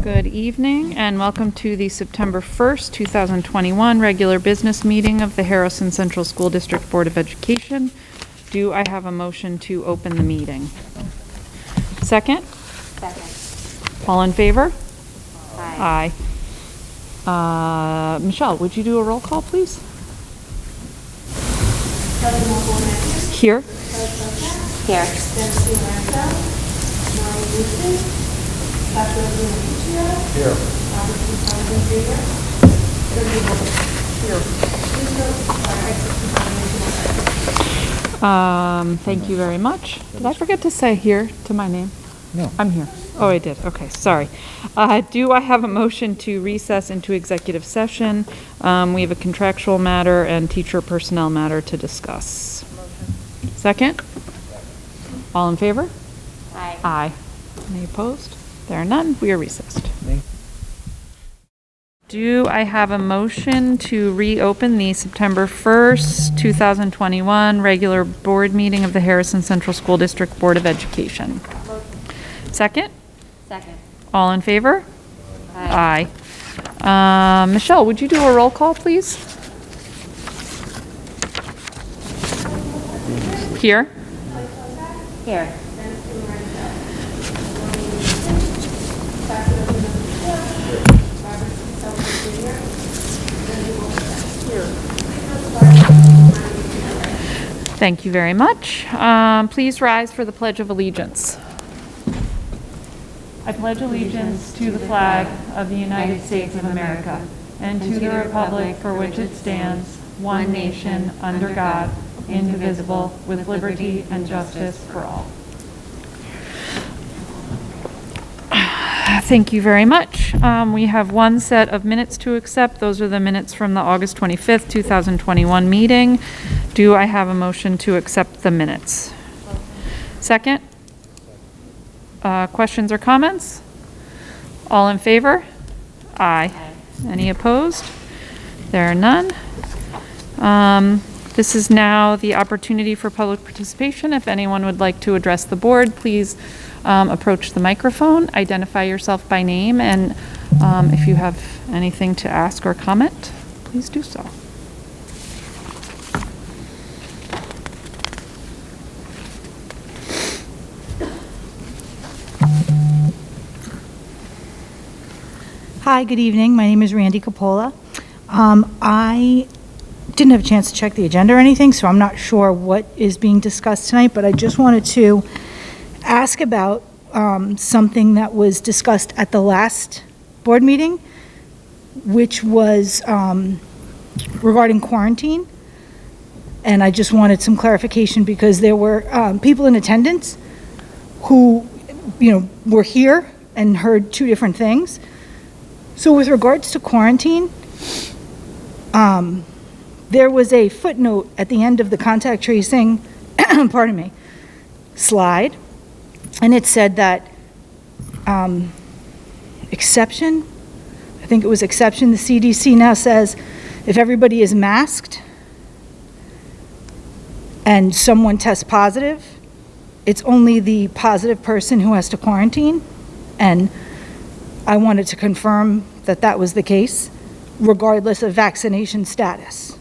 Good evening and welcome to the September 1st, 2021 regular business meeting of the Harrison Central School District Board of Education. Do I have a motion to open the meeting? Second? Second. All in favor? Aye. Aye. Michelle, would you do a roll call, please? Here. Here. Thank you very much. Did I forget to say here to my name? No. I'm here. Oh, I did. Okay, sorry. Do I have a motion to recess into executive session? We have a contractual matter and teacher personnel matter to discuss. Motion. Second? All in favor? Aye. Aye. Any opposed? There are none. We are recessed. Do I have a motion to reopen the September 1st, 2021 regular board meeting of the Harrison Central School District Board of Education? Second? Second. All in favor? Aye. Aye. Michelle, would you do a roll call, please? Here. Here. Thank you very much. Please rise for the Pledge of Allegiance. I pledge allegiance to the flag of the United States of America and to the republic for which it stands, one nation, under God, indivisible, with liberty and justice for all. Thank you very much. We have one set of minutes to accept. Those are the minutes from the August 25th, 2021 meeting. Do I have a motion to accept the minutes? Second? Questions or comments? All in favor? Aye. Any opposed? There are none. This is now the opportunity for public participation. If anyone would like to address the board, please approach the microphone, identify yourself by name, and if you have anything to ask or comment, please do so. Hi, good evening. My name is Randy Capola. I didn't have a chance to check the agenda or anything, so I'm not sure what is being discussed tonight, but I just wanted to ask about something that was discussed at the last board meeting, which was regarding quarantine. And I just wanted some clarification because there were people in attendance who, were here and heard two different things. So with regards to quarantine, there was a footnote at the end of the contact tracing, slide, and it said that exception, I think it was exception, the CDC now says if everybody is masked and someone tests positive, it's only the positive person who has to quarantine, and I wanted to confirm that that was the case, regardless of vaccination status.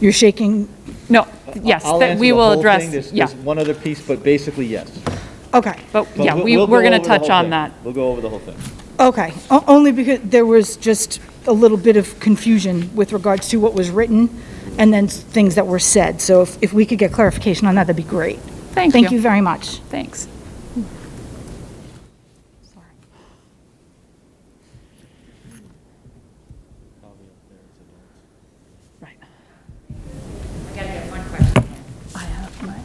You're shaking? No, yes, I'll that answer we the will whole address, thing. yeah. There's one other piece, but basically, yes. Okay, But yeah, We'll we're go going to over the touch whole on thing. that. We'll go over the whole thing. okay. Only because there was just a little bit of confusion with regards to what was written and then things that were said. So if we could get clarification on that, that'd be great. Thank Thank you. you very much. Thanks. Right. I gotta get one question.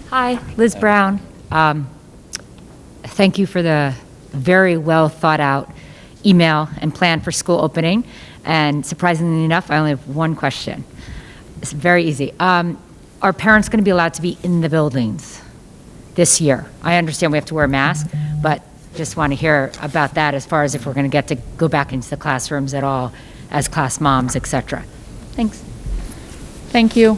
Hi, Liz Brown. Thank you for the very well thought out email and plan for school opening. And surprisingly enough, I only have one question. It's very easy. Are parents going to be allowed to be in the buildings this year? I understand we have to wear a mask, but just want to hear about that as far as if we're going to get to go back into the classrooms at all as class moms, et cetera. Thanks. Thank you.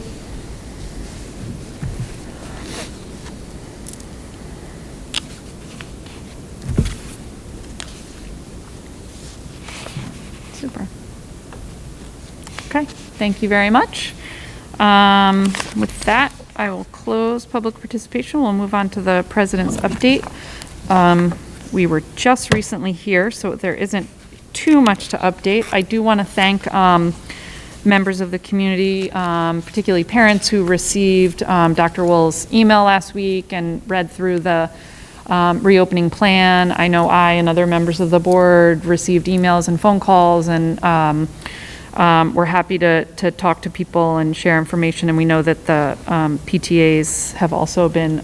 Okay, thank you very much. With that, I will close public participation. We'll move on to the president's update. We were just recently here, so there isn't too much to update. I do want to thank members of the community, particularly parents who received Dr. Wool's email last week and read through the reopening plan. I know I and other members of the board received emails and phone calls, and we're happy to talk to people and share information. And we know that the PTAs have also been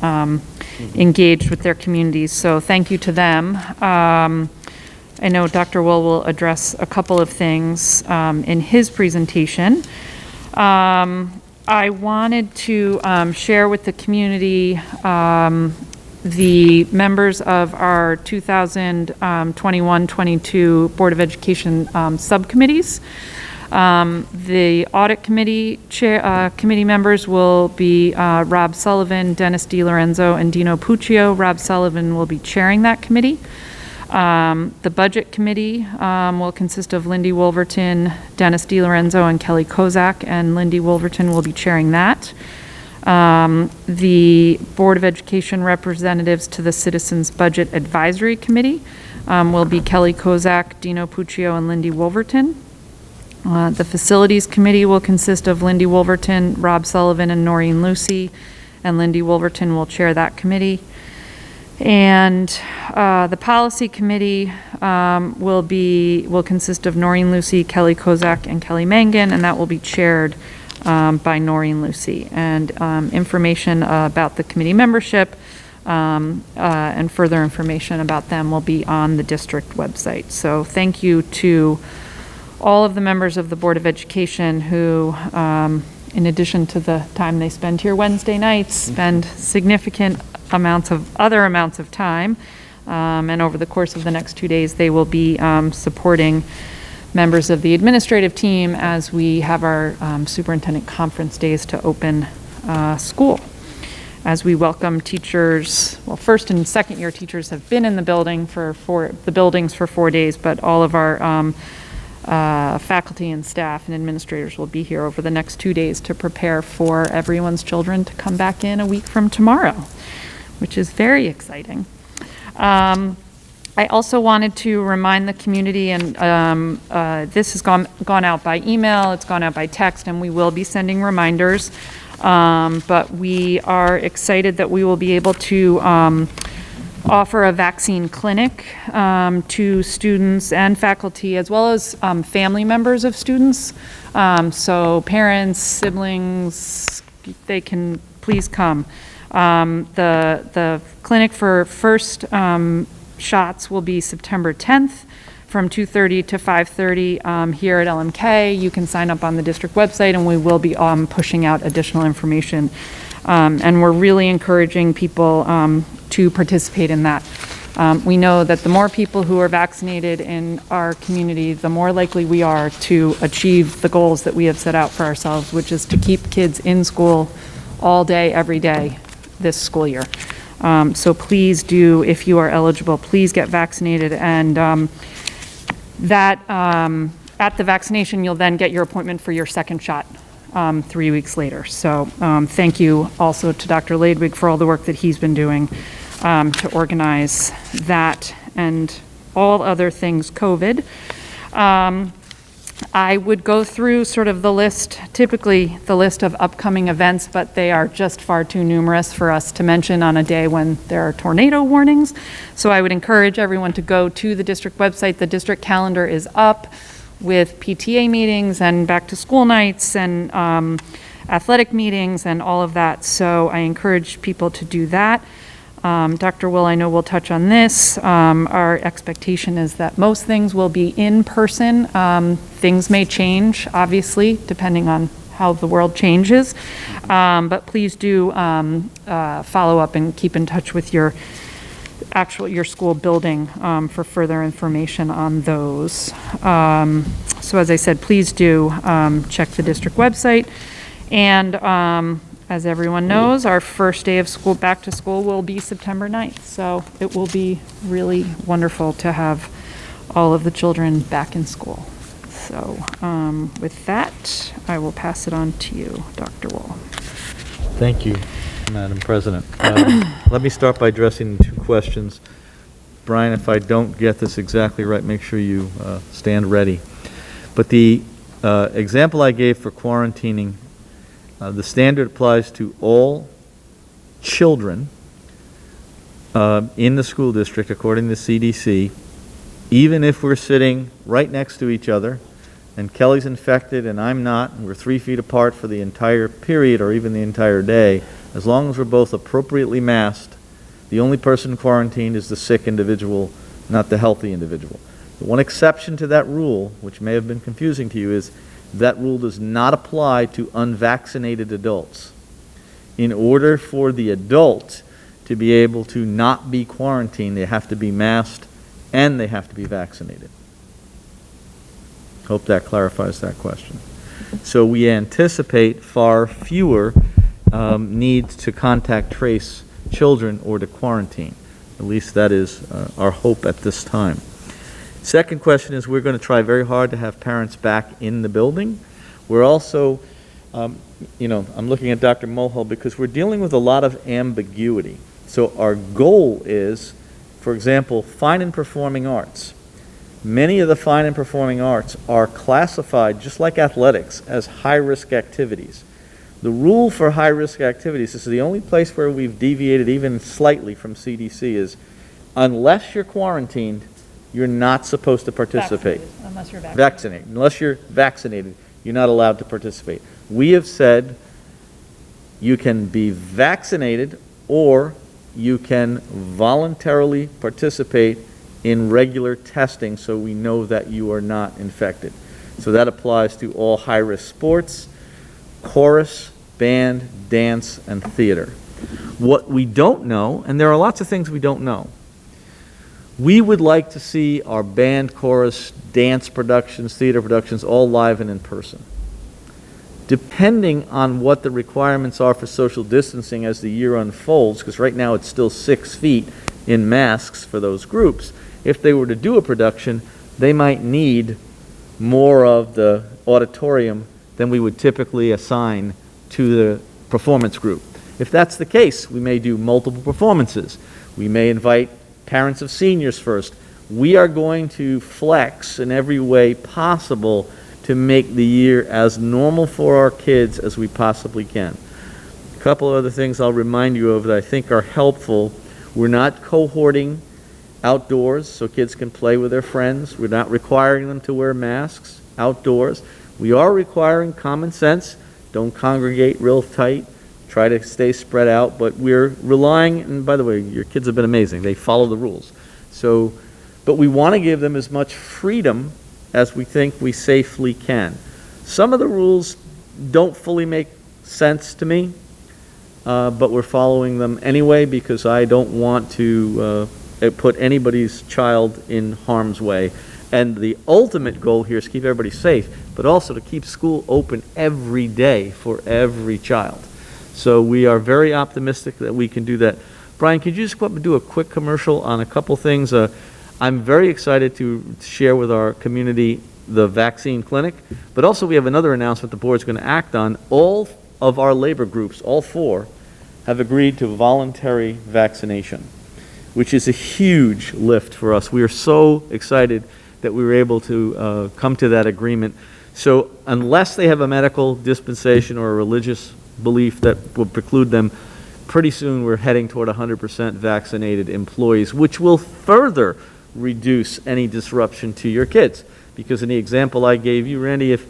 engaged with their communities, so thank you to them. I know Dr. will address a couple of things in his presentation. I wanted to share with the community the members of our 2021-22 Board of Education subcommittees. The audit committee committee members will be Rob Sullivan, Dennis DiLorenzo, and Dino Puccio. Rob Sullivan will be chairing that committee. The budget committee will consist of Lindy Wolverton, Dennis DiLorenzo, and Kelly Kozak, and Lindy Wolverton will be chairing that. The Board of Education representatives to the Citizens Budget Advisory Committee will be Kelly Kozak, Dino Puccio, and Lindy Wolverton. The Facilities Committee will consist of Lindy Wolverton, Rob Sullivan, and Noreen Lucy, and Lindy Wolverton will chair that committee. And the Policy Committee will consist of Noreen Lucy, Kelly Kozak, and Kelly Mangan, and that will be chaired by Noreen Lucy. And information about the committee membership and further information about them will be on the district website. So thank you to all of the members of the Board of Education who, in addition to the time they spend here Wednesday nights, spend significant amounts of time. And over the course of the next 2 days, they will be supporting members of the administrative team as we have our superintendent conference days to open school. As we welcome teachers, well, first and second year teachers have been in the building for 4 days, but all of our faculty and staff and administrators will be here over the next 2 days to prepare for everyone's children to come back in a week from tomorrow, which is very exciting. I also wanted to remind the community, and this has gone out by email, it's gone out by text, and we will be sending reminders. But we are excited that we will be able to offer a vaccine clinic to students and faculty, as well as family members of students. So parents, siblings, they can please come. The clinic for first shots will be September 10th from 2:30 to 5:30 here at LMK. You can sign up on the district website, and we will be pushing out additional information. And we're really encouraging people to participate in that. We know that the more people who are vaccinated in our community, the more likely we are to achieve the goals that we have set out for ourselves, which is to keep kids in school all day, every day this school year. So please do, if you are eligible, please get vaccinated. And at the vaccination, you'll then get your appointment for your second shot 3 weeks later. So thank you also to Dr. Ladwig for all the work that he's been doing to organize that and all other things COVID. I would go through sort of the list, typically the list of upcoming events, but they are just far too numerous for us to mention on a day when there are tornado warnings. So I would encourage everyone to go to the district website. The district calendar is up with PTA meetings and back to school nights and athletic meetings and all of that. So I encourage people to do that. Dr. Will, I know we'll touch on this. Our expectation is that most things will be in person. Things may change, obviously, depending on how the world changes. But please do follow up and keep in touch with your school building for further information on those. So as I said, please do check the district website. And as everyone knows, our first day of school, back to school, will be September 9th. So it will be really wonderful to have all of the children back in school. So with that, I will pass it on to you, Dr. Wall. Thank you, Madam President. Let me start by addressing 2 questions. Brian, if I don't get this exactly right, make sure you stand ready. But the example I gave for quarantining, the standard applies to all children in the school district, according to CDC, even if we're sitting right next to each other, and Kelly's infected and I'm not, and we're 3 feet apart for the entire period or even the entire day, as long as we're both appropriately masked, the only person quarantined is the sick individual, not the healthy individual. The one exception to that rule, which may have been confusing to you, is that rule does not apply to unvaccinated adults. In order for the adult to be able to not be quarantined, they have to be masked and they have to be vaccinated. Hope that clarifies that question. So we anticipate far fewer needs to contact trace children or to quarantine. At least that is our hope at this time. Second question is, we're going to try very hard to have parents back in the building. We're also, I'm looking at Dr. Mulhall because we're dealing with a lot of ambiguity. So our goal is, for example, fine and performing arts. Many of the fine and performing arts are classified, just like athletics, as high-risk activities. The rule for high-risk activities, this is the only place where we've deviated even slightly from CDC, is unless you're quarantined, you're not supposed to participate. Unless you're Vaccinated. Unless you're vaccinated, you're not allowed to participate. We have said you can be vaccinated or you can voluntarily participate in regular testing so we know that you are not infected. So that applies to all high-risk sports, chorus, band, dance, and theater. What we don't know, and there are lots of things we don't know, we would like to see our band, chorus, dance productions, theater productions all live and in person. Depending on what the requirements are for social distancing as the year unfolds, because right now it's still 6 feet in masks for those groups, if they were to do a production, they might need more of the auditorium than we would typically assign to the performance group. If that's the case, we may do multiple performances. We may invite parents of seniors first. We are going to flex in every way possible to make the year as normal for our kids as we possibly can. A couple of other things I'll remind you of that I think are helpful. We're not cohorting outdoors so kids can play with their friends. We're not requiring them to wear masks outdoors. We are requiring common sense. Don't congregate real tight. Try to stay spread out. But we're relying, and by the way, your kids have been amazing. They follow the rules. But we want to give them as much freedom as we think we safely can. Some of the rules don't fully make sense to me, but we're following them anyway because I don't want to put anybody's child in harm's way. And the ultimate goal here is to keep everybody safe, but also to keep school open every day for every child. So we are very optimistic that we can do that. Brian, could you just go up and do a quick commercial on a couple things? I'm very excited to share with our community the vaccine clinic, but also we have another announcement the board's going to act on. All of our labor groups, all 4, have agreed to voluntary vaccination, which is a huge lift for us. We are so excited that we were able to come to that agreement. So unless they have a medical dispensation or a religious belief that would preclude them, pretty soon we're heading toward 100% vaccinated employees, which will further reduce any disruption to your kids. Because in the example I gave you, Randy, if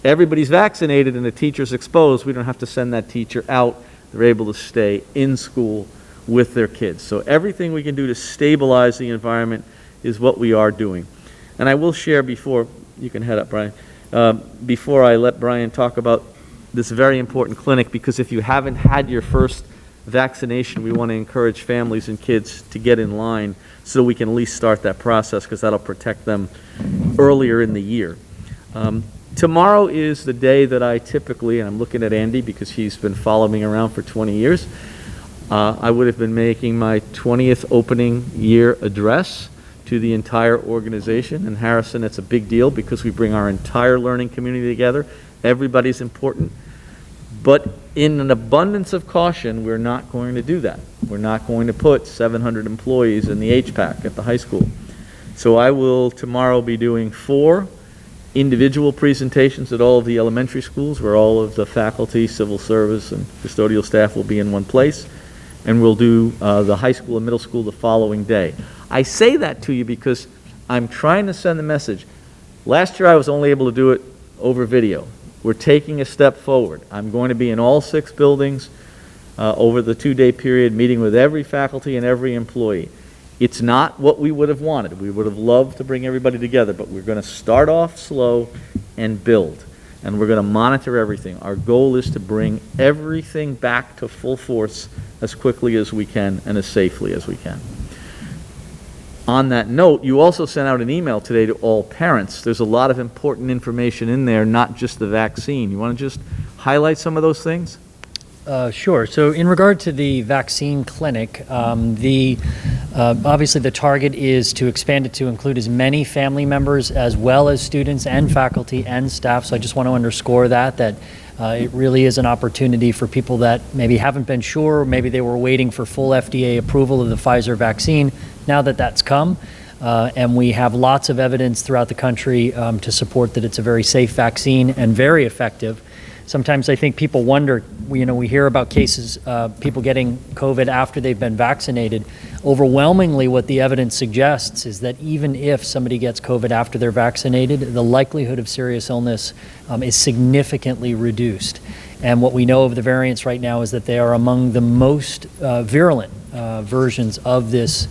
everybody's vaccinated and the teacher's exposed, we don't have to send that teacher out. They're able to stay in school with their kids. So everything we can do to stabilize the environment is what we are doing. And I will share before, you can head up, Brian, before I let Brian talk about this very important clinic, because if you haven't had your first vaccination, we want to encourage families and kids to get in line so we can at least start that process, because that'll protect them earlier in the year. Tomorrow is the day that I typically, and I'm looking at Andy because he's been following me around for 20 years, I would have been making my 20th opening year address. to the entire organization. In Harrison, it's a big deal because we bring our entire learning community together. Everybody's important. But in an abundance of caution, we're not going to do that. We're not going to put 700 employees in the HPAC at the high school. So I will tomorrow be doing 4 individual presentations at all of the elementary schools where all of the faculty, civil service, and custodial staff will be in one place. And we'll do the high school and middle school the following day. I say that to you because I'm trying to send the message. Last year I was only able to do it over video. We're taking a step forward. I'm going to be in all 6 buildings over the 2-day period, meeting with every faculty and every employee. It's not what we would have wanted. We would have loved to bring everybody together, but we're going to start off slow and build. And we're going to monitor everything. Our goal is to bring everything back to full force as quickly as we can and as safely as we can. On that note, you also sent out an email today to all parents. There's a lot of important information in there, not just the vaccine. You want to just highlight some of those things? Sure. So in regard to the vaccine clinic, obviously the target is to expand it to include as many family members as well as students and faculty and staff. So I just want to underscore that it really is an opportunity for people that maybe haven't been sure, maybe they were waiting for full FDA approval of the Pfizer vaccine. Now that that's come, and we have lots of evidence throughout the country to support that it's a very safe vaccine and very effective. Sometimes I think people wonder, we hear about cases, people getting COVID after they've been vaccinated. Overwhelmingly, what the evidence suggests is that even if somebody gets COVID after they're vaccinated, the likelihood of serious illness is significantly reduced. And what we know of the variants right now is that they are among the most virulent versions of this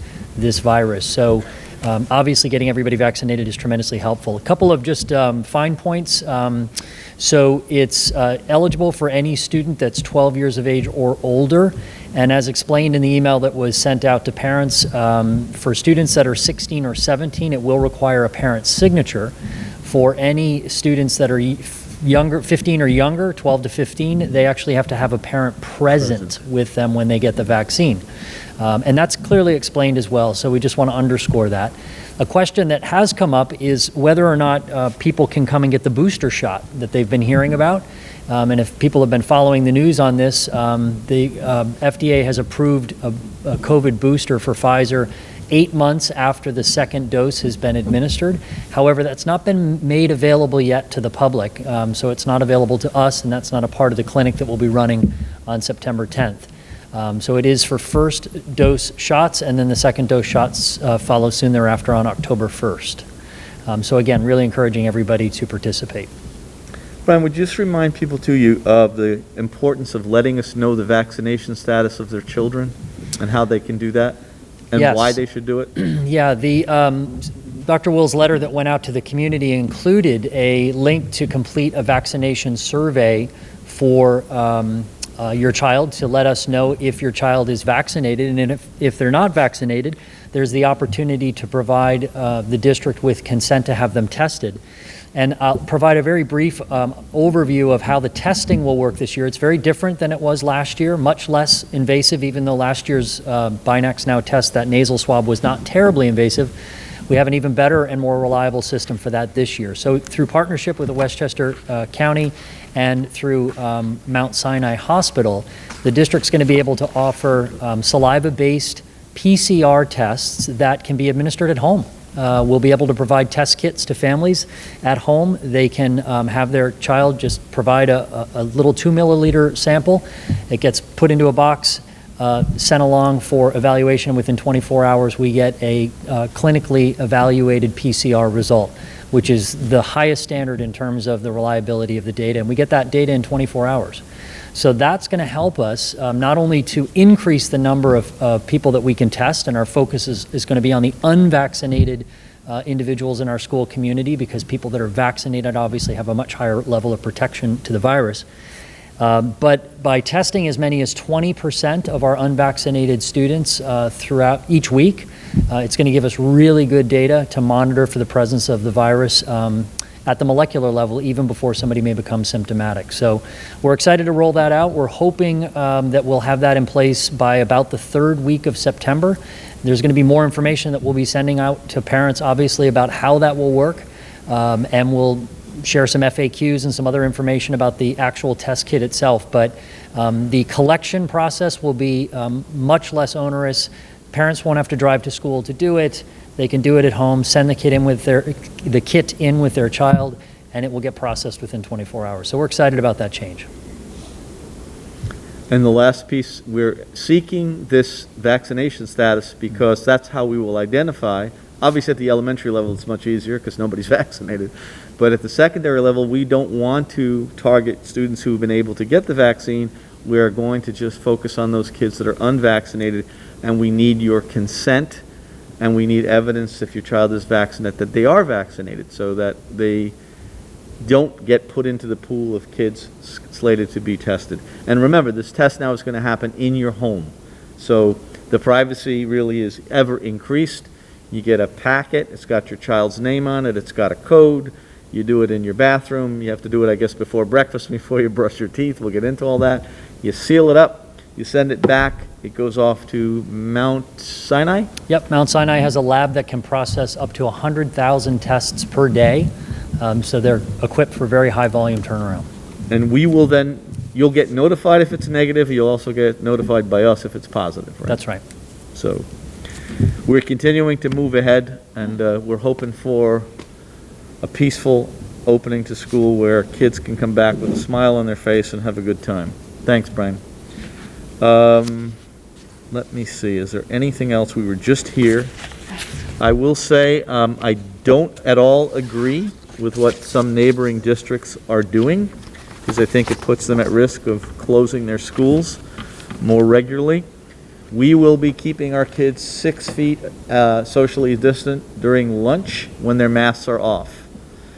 virus. So obviously getting everybody vaccinated is tremendously helpful. A couple of just fine points. So it's eligible for any student that's 12 years of age or older. And as explained in the email that was sent out to parents, for students that are 16 or 17, it will require a parent's signature. For any students that are younger, 15 or younger, 12 to 15, they actually have to have a parent present with them when they get the vaccine. And that's clearly explained as well, so we just want to underscore that. A question that has come up is whether or not people can come and get the booster shot that they've been hearing about. And if people have been following the news on this, the FDA has approved a COVID booster for Pfizer 8 months after the second dose has been administered. However, that's not been made available yet to the public, so it's not available to us, and that's not a part of the clinic that we'll be running on September 10th. So it is for first dose shots, and then the second dose shots follow soon thereafter on October 1st. So again, really encouraging everybody to participate. Brian, would you just remind people too of the importance of letting us know the vaccination status of their children and how they can do that and Yes. why they should do it? Yeah, the Dr. Will's letter that went out to the community included a link to complete a vaccination survey for your child to let us know if your child is vaccinated, and if they're not vaccinated, there's the opportunity to provide the district with consent to have them tested. And I'll provide a very brief overview of how the testing will work this year. It's very different than it was last year, much less invasive, even though last year's Binax Now test, that nasal swab, was not terribly invasive. We have an even better and more reliable system for that this year. So through partnership with the Westchester County and through Mount Sinai Hospital, the district's going to be able to offer saliva-based PCR tests that can be administered at home. We'll be able to provide test kits to families at home. They can have their child just provide a little 2 milliliter sample. It gets put into a box, sent along for evaluation. Within 24 hours, we get a clinically evaluated PCR result, which is the highest standard in terms of the reliability of the data. And we get that data in 24 hours. So that's going to help us not only to increase the number of people that we can test, and our focus is going to be on the unvaccinated individuals in our school community, because people that are vaccinated obviously have a much higher level of protection to the virus. But by testing as many as 20% of our unvaccinated students throughout each week, it's going to give us really good data to monitor for the presence of the virus at the molecular level even before somebody may become symptomatic. So we're excited to roll that out. We're hoping that we'll have that in place by about the 3rd week of September. There's going to be more information that we'll be sending out to parents, obviously, about how that will work, and we'll share some FAQs and some other information about the actual test kit itself. But the collection process will be much less onerous. Parents won't have to drive to school to do it. They can do it at home, send the kit in with their child, and it will get processed within 24 hours. So we're excited about that change. And the last piece, we're seeking this vaccination status because that's how we will identify. Obviously, at the elementary level, it's much easier because nobody's vaccinated. But at the secondary level, we don't want to target students who've been able to get the vaccine. We're going to just focus on those kids that are unvaccinated, and we need your consent, and we need evidence if your child is vaccinated that they are vaccinated so that they don't get put into the pool of kids slated to be tested. And remember, this test now is going to happen in your home. So the privacy really is ever increased. You get a packet, it's got your child's name on it, it's got a code. You do it in your bathroom. You have to do it, I guess, before breakfast, before you brush your teeth. We'll get into all that. You seal it up, you send it back. It goes off to Mount Sinai? Yep, Mount Sinai has a lab that can process up to 100,000 tests per day. So they're equipped for very high volume turnaround. And we will then, you'll get notified if it's negative. You'll also get notified by us if it's positive, right? That's right. So we're continuing to move ahead, and we're hoping for a peaceful opening to school where kids can come back with a smile on their face and have a good time. Thanks, Brian. Let me see, is there anything else? We were just here. I will say I don't at all agree with what some neighboring districts are doing, because I think it puts them at risk of closing their schools more regularly. We will be keeping our kids 6 feet socially distant during lunch when their masks are off,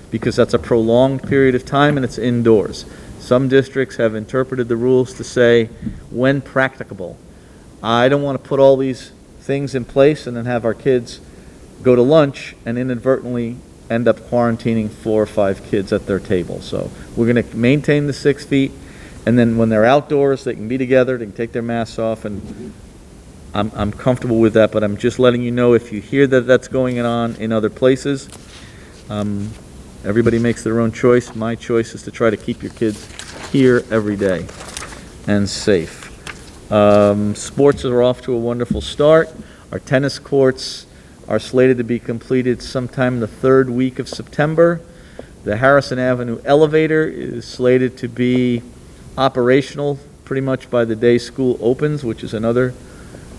because that's a prolonged period of time and it's indoors. Some districts have interpreted the rules to say when practicable. I don't want to put all these things in place and then have our kids go to lunch and inadvertently end up quarantining 4 or 5 kids at their table. So we're going to maintain the 6 feet, and then when they're outdoors, they can be together, they can take their masks off, and I'm comfortable with that, but I'm just letting you know if you hear that that's going on in other places. Everybody makes their own choice. My choice is to try to keep your kids here every day and safe. Sports are off to a wonderful start. Our tennis courts are slated to be completed sometime the 3rd week of September. The Harrison Avenue elevator is slated to be operational pretty much by the day school opens, which is another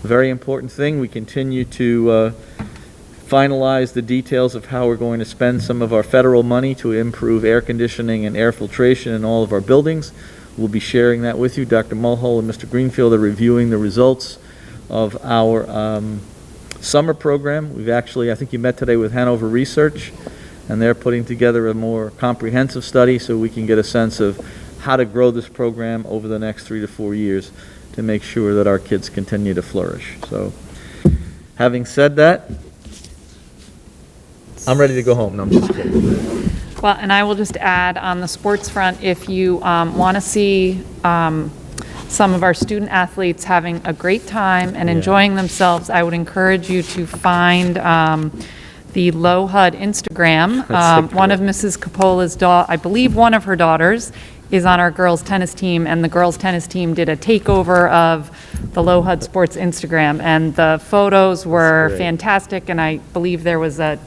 very important thing. We continue to finalize the details of how we're going to spend some of our federal money to improve air conditioning and air filtration in all of our buildings. We'll be sharing that with you. Dr. Mulhall and Mr. Greenfield are reviewing the results of our summer program. We've actually, I think you met today with Hanover Research, and they're putting together a more comprehensive study so we can get a sense of how to grow this program over the next 3 to 4 years to make sure that our kids continue to flourish. So, having said that, I'm ready to go home. No, I'm just kidding. Well, and I will just add on the sports front, if you want to see some of our student athletes having a great time and enjoying themselves, I would encourage you to find the Low HUD Instagram. One of Mrs. Coppola's I believe one of her daughters is on our girls tennis team, and the girls tennis team did a takeover of the Low HUD Sports Instagram, and the photos were fantastic, and I believe there was a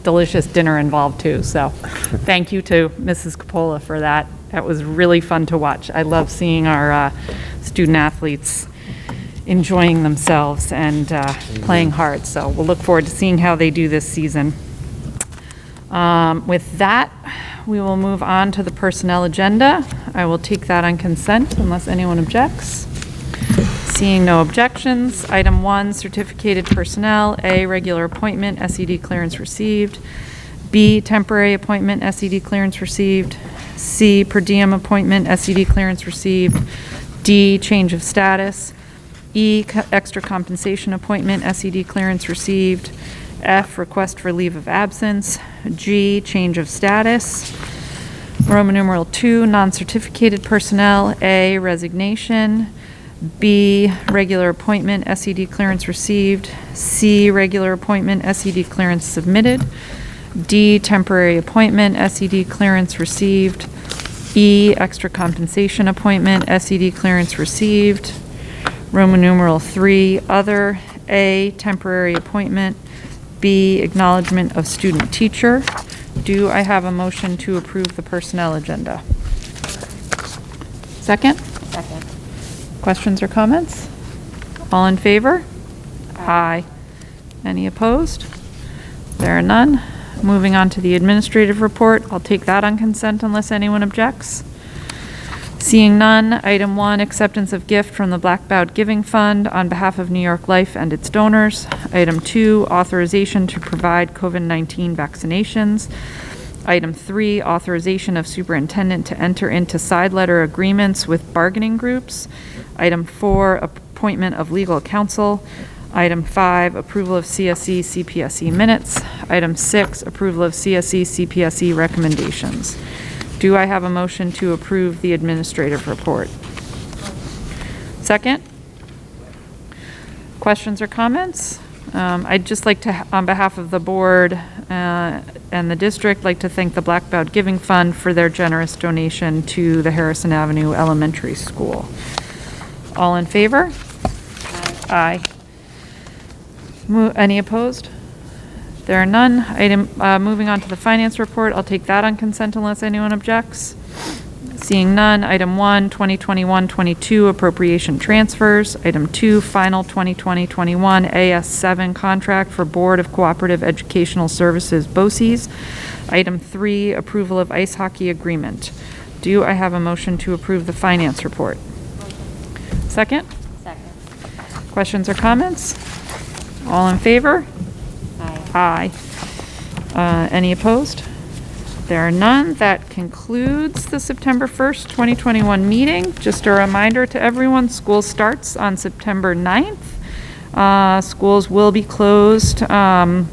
delicious dinner involved too. So thank you to Mrs. Coppola for that. That was really fun to watch. I love seeing our student athletes enjoying themselves and playing hard. So we'll look forward to seeing how they do this season. With that, we will move on to the personnel agenda. I will take that on consent unless anyone objects. Seeing no objections, item 1, certificated personnel. A, regular appointment, SED clearance received. B, temporary appointment, SED clearance received. C, per diem appointment, SED clearance received. D, change of status. E, extra compensation appointment, SED clearance received. F, request for leave of absence. G, change of status. Roman numeral 2, non-certificated personnel. A, resignation. B, regular appointment, SED clearance received. C, regular appointment, SED clearance submitted. D, temporary appointment, SED clearance received. E, extra compensation appointment, SED clearance received. Roman numeral 3, other. A, temporary appointment. B, acknowledgement of student teacher. Do I have a motion to approve the personnel agenda? Second? Second. Questions or comments? All in favor? Aye. Any opposed? There are none. Moving on to the administrative report, I'll take that on consent unless anyone objects. Seeing none, item 1, acceptance of gift from the Black Bowed Giving Fund on behalf of New York Life and its donors. Item 2, authorization to provide COVID-19 vaccinations. Item 3, authorization of superintendent to enter into side letter agreements with bargaining groups. Item 4, appointment of legal counsel. Item 5, approval of CSE CPSE minutes. Item 6, approval of CSE CPSE recommendations. Do I have a motion to approve the administrative report? Second? Questions or comments? I'd just like to, on behalf of the board and the district, like to thank the Black Bowed Giving Fund for their generous donation to the Harrison Avenue Elementary School. All in favor? Aye. Any opposed? There are none. Moving on to the finance report, I'll take that on consent unless anyone objects. Seeing none, item 1, 2021-22 appropriation transfers. Item 2, final 2020-21 AS7 contract for Board of Cooperative Educational Services, BOCES. Item 3, approval of ice hockey agreement. Do I have a motion to approve the finance report? Second? Second. Questions or comments? All in favor? Aye. Aye. Any opposed? There are none. That concludes the September 1st, 2021 meeting. Just a reminder to everyone, school starts on September 9th. Schools will be closed on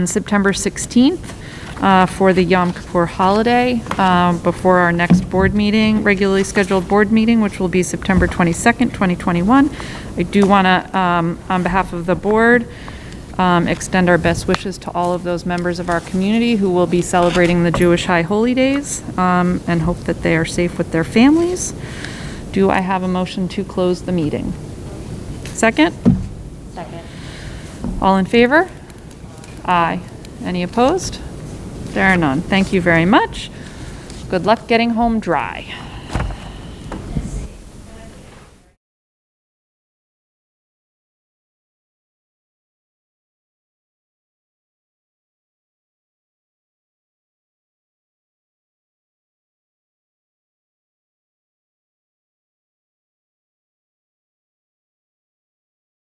September 16th for the Yom Kippur holiday before our next board meeting, regularly scheduled board meeting, which will be September 22nd, 2021. I do want to, on behalf of the board, extend our best wishes to all of those members of our community who will be celebrating the Jewish High Holy Days, and hope that they are safe with their families. Do I have a motion to close the meeting? Second? Second. All in favor? Aye. Any opposed? There are none. Thank you very much. Good luck getting home dry.